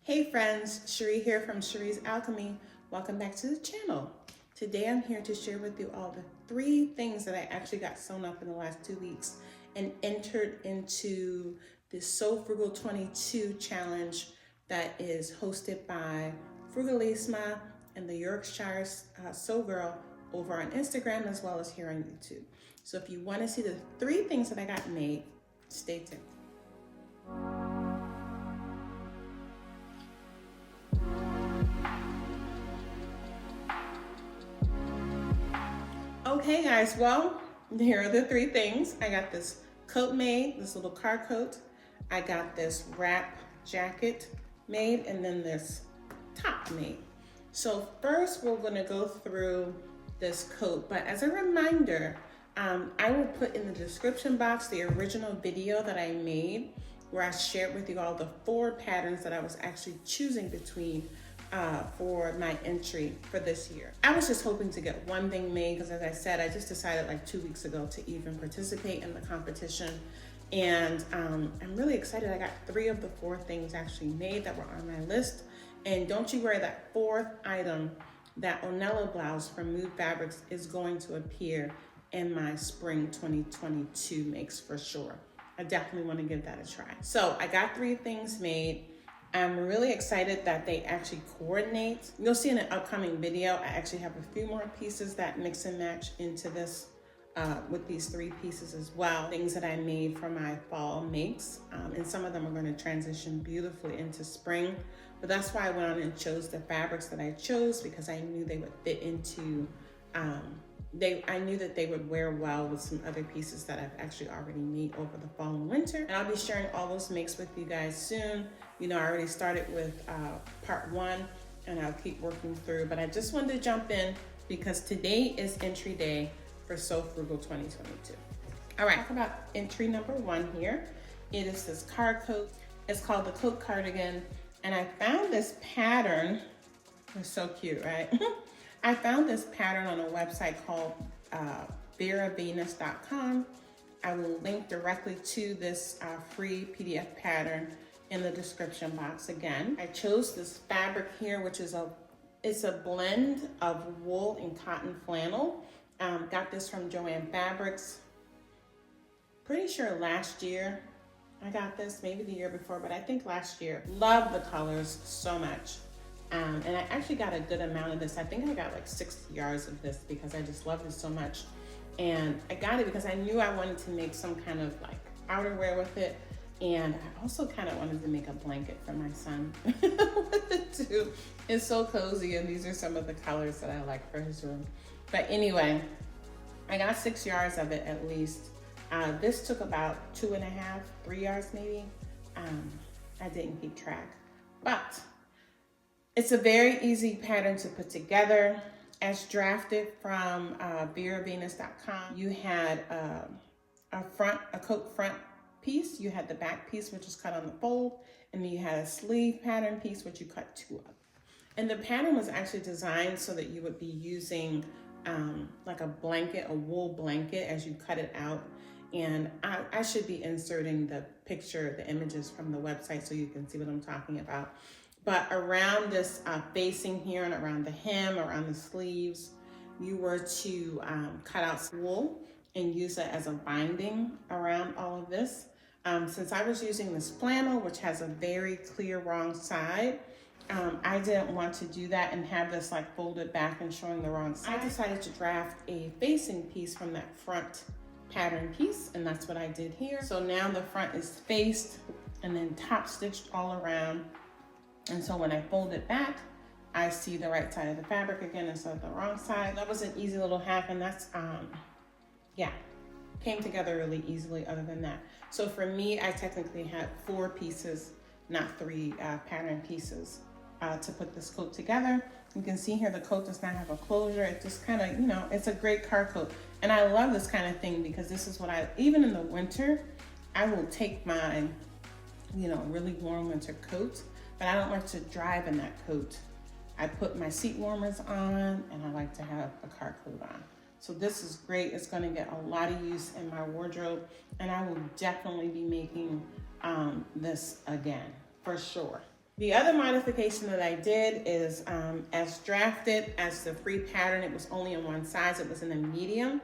Hey friends, Cherie here from Cherie's Alchemy. Welcome back to the channel. Today I'm here to share with you all the 3 things that I actually got sewn up in the last 2 weeks and entered into the So Frugal 22 challenge that is hosted by Frugal and the Yorkshire Sew Girl over on Instagram as well as here on YouTube. So if you want to see the 3 things that I got made, stay tuned. Okay guys, well, here are the 3 things. I got this coat made, this little car coat. I got this wrap jacket made, and then this top made. So first we're gonna go through this coat, but as a reminder, I will put in the description box the original video that I made where I shared with you all the 4 patterns that I was actually choosing between for my entry for this year. I was just hoping to get one thing made because, as I said, I just decided like 2 weeks ago to even participate in the competition. And I'm really excited. I got 3 of the 4 things actually made that were on my list. And don't you worry, that 4th item, that Onello blouse from Mood Fabrics, is going to appear in my spring 2022 makes for sure. I definitely want to give that a try. So I got 3 things made. I'm really excited that they actually coordinate. You'll see in an upcoming video, I actually have a few more pieces that mix and match into this with these 3 pieces as well. Things that I made for my fall makes. And some of them are going to transition beautifully into spring. But that's why I went on and chose the fabrics that I chose, because I knew they would fit into, I knew that they would wear well with some other pieces that I've actually already made over the fall and winter. And I'll be sharing all those makes with you guys soon. You know, I already started with part 1 and I'll keep working through, but I just wanted to jump in because today is entry day for So Frugal 2022. All right, talk about entry number 1 here. It is this car coat. It's called the coat cardigan. And I found this pattern, it's so cute, right? I found this pattern on a website called veravenus.com. I will link directly to this free PDF pattern in the description box again. I chose this fabric here, which is it's a blend of wool and cotton flannel. Got this from Joann Fabrics. Pretty sure last year I got this, maybe the year before, but I think last year. Love the colors so much. And I actually got a good amount of this. I think I got like 60 yards of this because I just love this so much. And I got it because I knew I wanted to make some kind of like outerwear with it. And I also kind of wanted to make a blanket for my son with it too. It's so cozy, and these are some of the colors that I like for his room. But anyway, I got 6 yards of it at least. This took about 2.5, 3 yards maybe. I didn't keep track, but it's a very easy pattern to put together. As drafted from veravenus.com, you had a coat front piece, you had the back piece, which is cut on the fold, and then you had a sleeve pattern piece, which you cut 2 of. And the pattern was actually designed so that you would be using like a blanket, a wool blanket, as you cut it out. And I should be inserting the picture, the images from the website so you can see what I'm talking about. But around this facing here and around the hem, around the sleeves, you were to cut out some wool and use it as a binding around all of this. Since I was using this flannel, which has a very clear wrong side, I didn't want to do that and have this like folded back and showing the wrong side. I decided to draft a facing piece from that front pattern piece, and that's what I did here. So now the front is faced and then top stitched all around. And so when I fold it back, I see the right side of the fabric again instead of the wrong side. That was an easy little hack, and that's, yeah, came together really easily other than that. So for me, I technically had 4 pieces, not 3 pattern pieces to put this coat together. You can see here the coat does not have a closure. It just kind of, you know, it's a great car coat. And I love this kind of thing because this is what even in the winter, I will take my, you know, really warm winter coat, but I don't like to drive in that coat. I put my seat warmers on, and I like to have a car coat on. So this is great. It's gonna get a lot of use in my wardrobe, and I will definitely be making this again, for sure. The other modification that I did is as drafted as the free pattern, it was only in one size, it was in a medium.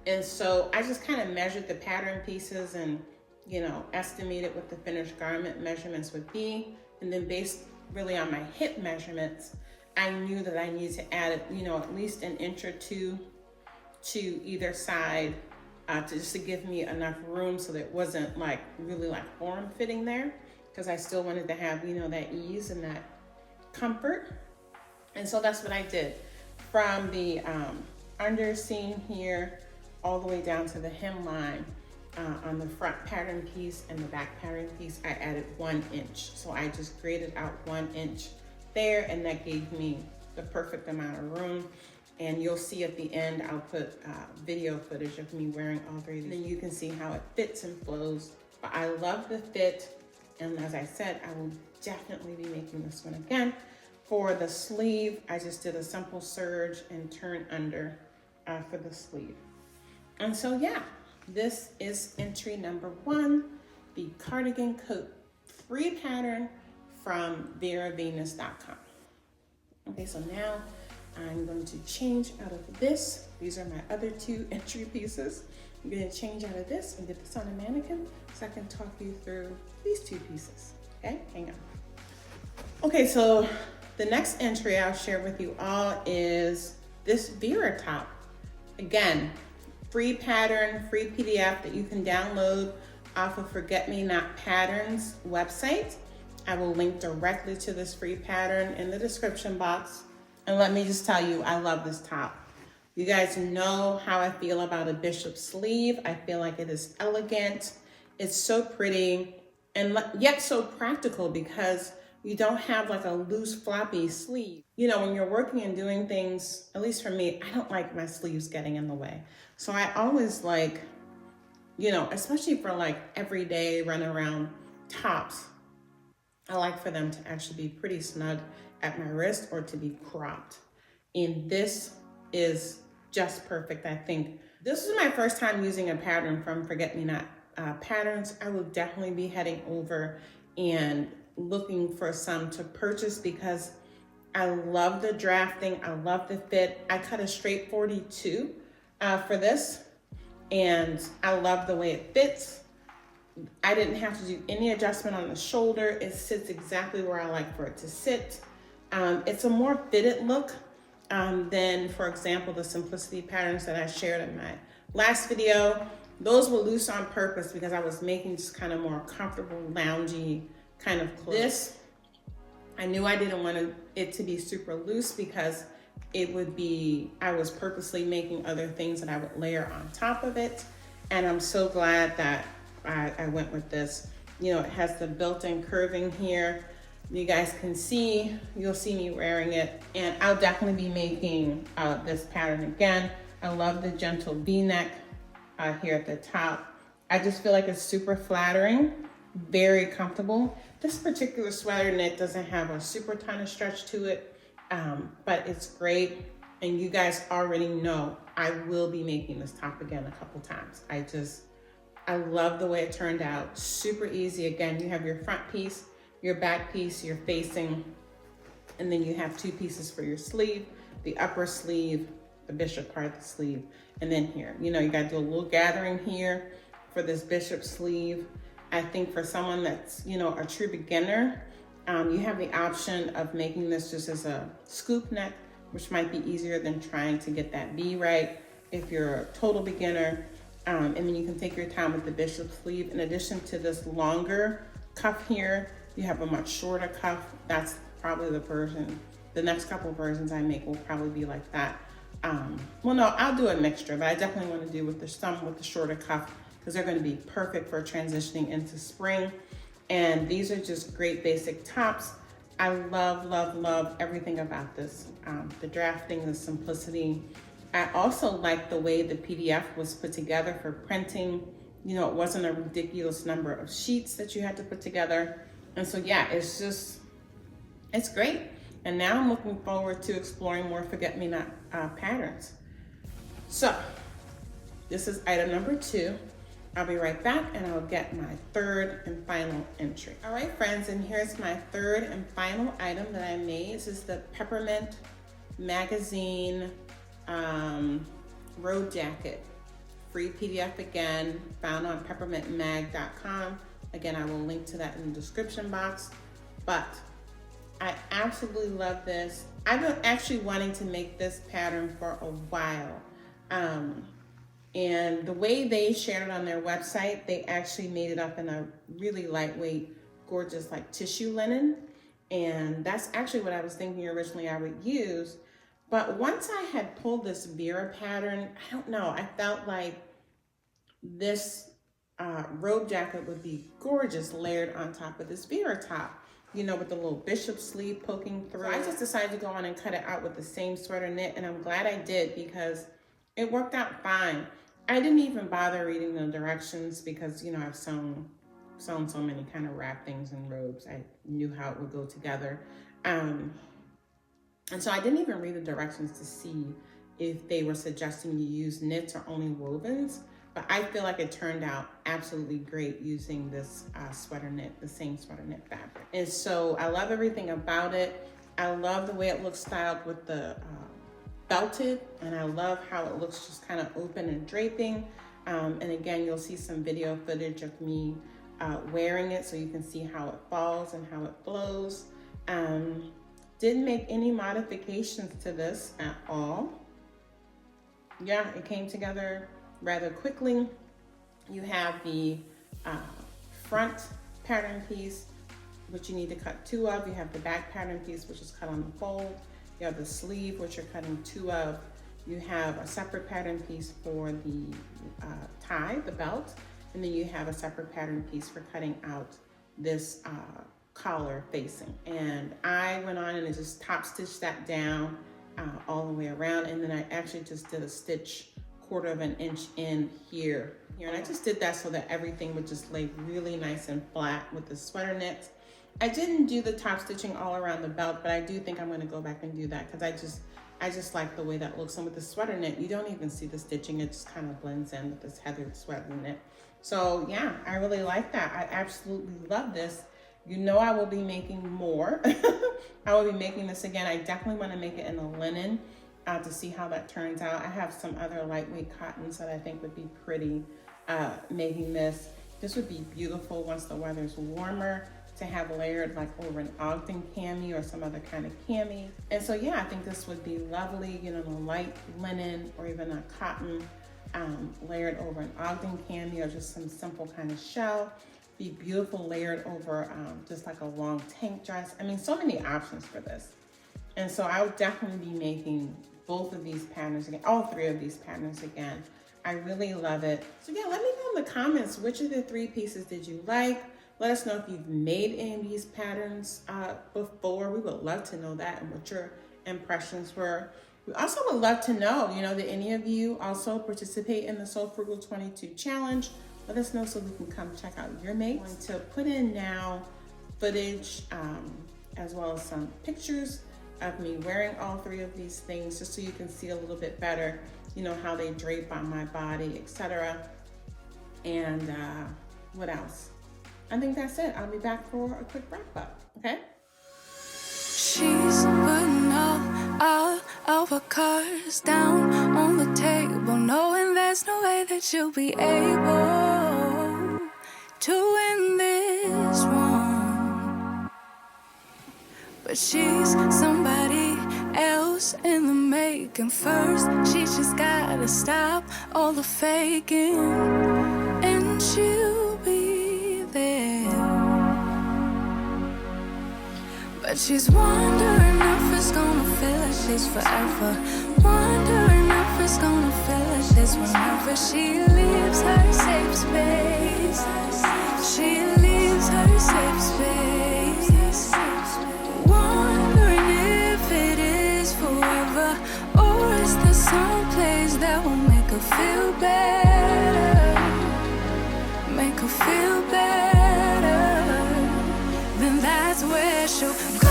And so I just kind of measured the pattern pieces and, you know, estimated what the finished garment measurements would be. And then based really on my hip measurements, I knew that I needed to add, you know, at least an inch or two to either side to give me enough room so that it wasn't like really like form fitting there, because I still wanted to have, you know, that ease and that comfort. And so that's what I did. From the under seam here all the way down to the hemline on the front pattern piece and the back pattern piece, I added 1 inch. So I just graded out 1 inch there, and that gave me the perfect amount of room. And you'll see at the end, I'll put video footage of me wearing all three. And then you can see how it fits and flows. But I love the fit. And as I said, I will definitely be making this one again. For the sleeve, I just did a simple serge and turn under for the sleeve. And so yeah, this is entry number 1, the cardigan coat free pattern from VeraVenus.com. Okay, so now I'm going to change out of this. These are my other 2 entry pieces. I'm going to change out of this and get this on a mannequin so I can talk you through these 2 pieces. Okay, hang on. Okay, so the next entry I'll share with you all is this Vera top. Again, free pattern, free PDF that you can download off of Forget Me Not Patterns website. I will link directly to this free pattern in the description box. And let me just tell you, I love this top. You guys know how I feel about a bishop sleeve. I feel like it is elegant. It's so pretty and yet so practical, because you don't have like a loose floppy sleeve. You know, when you're working and doing things, at least for me, I don't like my sleeves getting in the way. So I always like, you know, especially for like everyday run around tops, I like for them to actually be pretty snug at my wrist or to be cropped. And this is just perfect, I think. This is my first time using a pattern from Forget Me Not Patterns. I will definitely be heading over and looking for some to purchase, because I love the drafting, I love the fit. I cut a straight 42 for this, and I love the way it fits. I didn't have to do any adjustment on the shoulder. It sits exactly where I like for it to sit. It's a more fitted look than, for example, the simplicity patterns that I shared in my last video. Those were loose on purpose because I was making just kind of more comfortable, loungy kind of clothes. This, I knew I didn't want it to be super loose, because it would be, I was purposely making other things that I would layer on top of it. And I'm so glad that I went with this. You know, it has the built-in curving here. You guys can see, you'll see me wearing it, and I'll definitely be making this pattern again. I love the gentle V-neck here at the top. I just feel like it's super flattering, very comfortable. This particular sweater knit doesn't have a super ton of stretch to it, but it's great. And you guys already know I will be making this top again a couple times. I love the way it turned out. Super easy. Again, you have your front piece, your back piece, your facing, and then you have 2 pieces for your sleeve, the upper sleeve, the bishop part of the sleeve, and then here. You know, you got to do a little gathering here for this bishop sleeve. I think for someone that's, you know, a true beginner, you have the option of making this just as a scoop neck, which might be easier than trying to get that V right if you're a total beginner. And then you can take your time with the bishop sleeve. In addition to this longer cuff here, you have a much shorter cuff. That's probably the version, the next couple versions I make will probably be like that. Well, no, I'll do a mixture, but I definitely want to do with some with the shorter cuff, because they're going to be perfect for transitioning into spring. And these are just great basic tops. I love, love, love everything about this. The drafting, the simplicity. I also like the way the PDF was put together for printing. You know, it wasn't a ridiculous number of sheets that you had to put together. And so, yeah, it's great. And now I'm looking forward to exploring more Forget Me Not patterns. So this is item number 2. I'll be right back and I'll get my third and final entry. All right, friends, and here's my third and final item that I made. This is the Peppermint Magazine robe jacket. Free PDF again, found on peppermintmag.com. Again, I will link to that in the description box. But I absolutely love this. I've been actually wanting to make this pattern for a while. And the way they shared it on their website, they actually made it up in a really lightweight, gorgeous like tissue linen. And that's actually what I was thinking originally I would use. But once I had pulled this Vera pattern, I don't know, I felt like this robe jacket would be gorgeous layered on top of this Vera top, you know, with the little bishop sleeve poking through. So I just decided to go on and cut it out with the same sweater knit, and I'm glad I did because it worked out fine. I didn't even bother reading the directions because, you know, I've sewn so many kind of wrap things and robes. I knew how it would go together. And so I didn't even read the directions to see if they were suggesting you use knits or only wovens. But I feel like it turned out absolutely great using this sweater knit, the same sweater knit fabric. And so I love everything about it. I love the way it looks styled with the belted, and I love how it looks just kind of open and draping. And again, you'll see some video footage of me wearing it so you can see how it falls and how it flows. Didn't make any modifications to this at all. Yeah, it came together rather quickly. You have the front pattern piece, which you need to cut 2 of. You have the back pattern piece, which is cut on the fold. You have the sleeve, which you're cutting 2 of. You have a separate pattern piece for the tie, the belt, and then you have a separate pattern piece for cutting out this collar facing. And I went on and I just top stitched that down all the way around, and then I actually just did a stitch 1/4 of an inch in here. And I just did that so that everything would just lay really nice and flat with the sweater knit. I didn't do the top stitching all around the belt, but I do think I'm going to go back and do that because I just like the way that looks. And with the sweater knit, you don't even see the stitching. It just kind of blends in with this heathered sweater knit. So yeah, I really like that. I absolutely love this. You know, I will be making more. I will be making this again. I definitely want to make it in a linen to see how that turns out. I have some other lightweight cottons that I think would be pretty making this. This would be beautiful once the weather's warmer to have layered like over an Ogden cami or some other kind of cami. And so yeah, I think this would be lovely, you know, a light linen or even a cotton layered over an Ogden cami or just some simple kind of shell. Be beautiful layered over just like a long tank dress. I mean, so many options for this. And so I would definitely be making both of these patterns again, all 3 of these patterns again. I really love it. So yeah, let me know in the comments, which of the 3 pieces did you like? Let us know if you've made any of these patterns before. We would love to know that and what your impressions were. We also would love to know, you know, that any of you also participate in the Sew Frugal 22 challenge. Let us know so we can come check out your mates. I'm going to put in now footage as well as some pictures of me wearing all 3 of these things just so you can see a little bit better, you know, how they drape on my body, etc. And what else? I think that's it. I'll be back for a quick wrap up, okay? She's putting all of her cards down on the table, knowing there's no way that you'll be able to win this one. But she's somebody else in the making. First, she just gotta stop all the faking, and she'll be there. But she's wondering if it's gonna feel like she's forever. Wondering if it's gonna feel like this whenever she leaves her safe space. She leaves her safe space. Wondering if it is forever, or is there some place that will make her feel better? Make her feel better. Then that's where she'll go.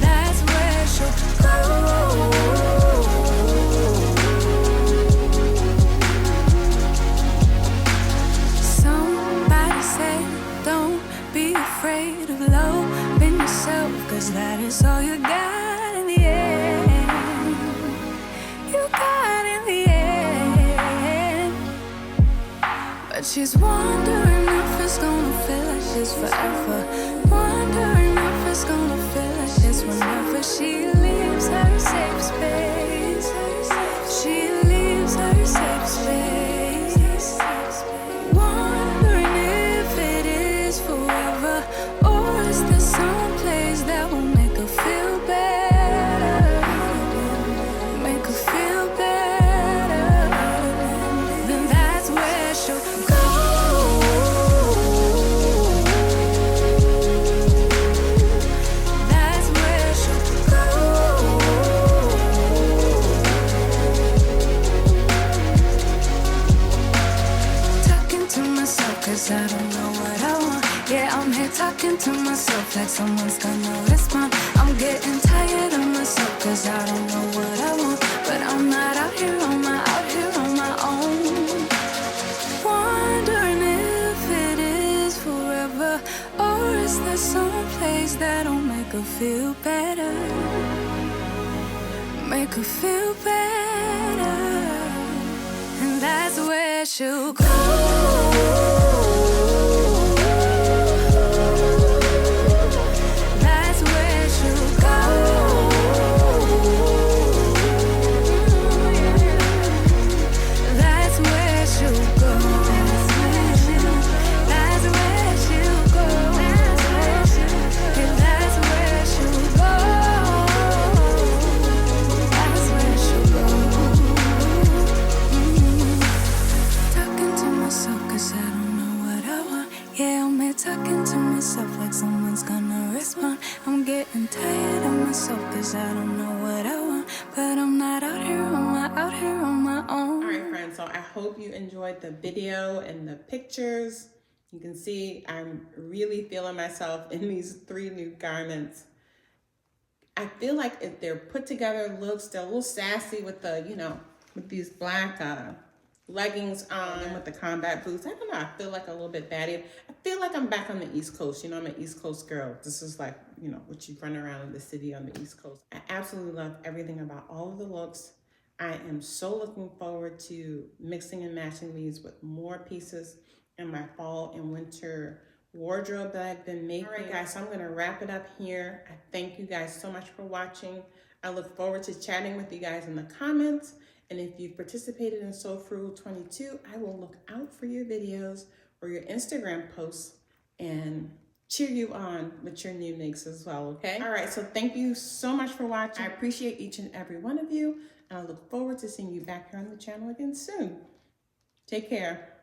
That's where she'll go. it's all you got in the end. You got in the end. But she's wondering if it's gonna feel like she's forever. Wondering if it's gonna feel like this whenever she leaves her safe space. She leaves her safe space. Wondering if it is forever, or is there some place that will make her feel better? Make her feel better. Then that's where she'll go. That's where she'll go. Talking to myself, 'cause I don't know what I want. Yeah, I'm here talking to myself like someone's gonna respond. I'm getting tired of myself, 'cause I don't know what I want. But I'm not out here on my own. Wondering if it is forever, or is there some place that'll make her feel better? Make her feel better. And that's where she'll go. That's where she'll go. That's where she'll go. That's where she'll go. Yeah, that's where she'll go. That's where she'll go. Talking to myself, 'cause I don't know what I want. Yeah, I'm here talking to myself like someone's gonna respond. I'm getting tired of myself, 'cause I don't know what I want. But I'm not out here on my own. All right, friends, so I hope you enjoyed the video and the pictures. You can see I'm really feeling myself in these 3 new garments. I feel like if they're put together looks, they're a little sassy with the, with these black leggings on and with the combat boots. I don't know, I feel like a little bit batty. I feel like I'm back on the East Coast. I'm an East Coast girl. This is like, what you run around in the city on the East Coast. I absolutely love everything about all of the looks. I am so looking forward to mixing and matching these with more pieces in my fall and winter wardrobe that I've been making. All right, guys, so I'm gonna wrap it up here. I thank you guys so much for watching. I look forward to chatting with you guys in the comments. And if you've participated in So Frugal 22, I will look out for your videos or your Instagram posts and cheer you on with your new makes as well, okay? All right, so thank you so much for watching. I appreciate each and every one of you, and I look forward to seeing you back here on the channel again soon. Take care.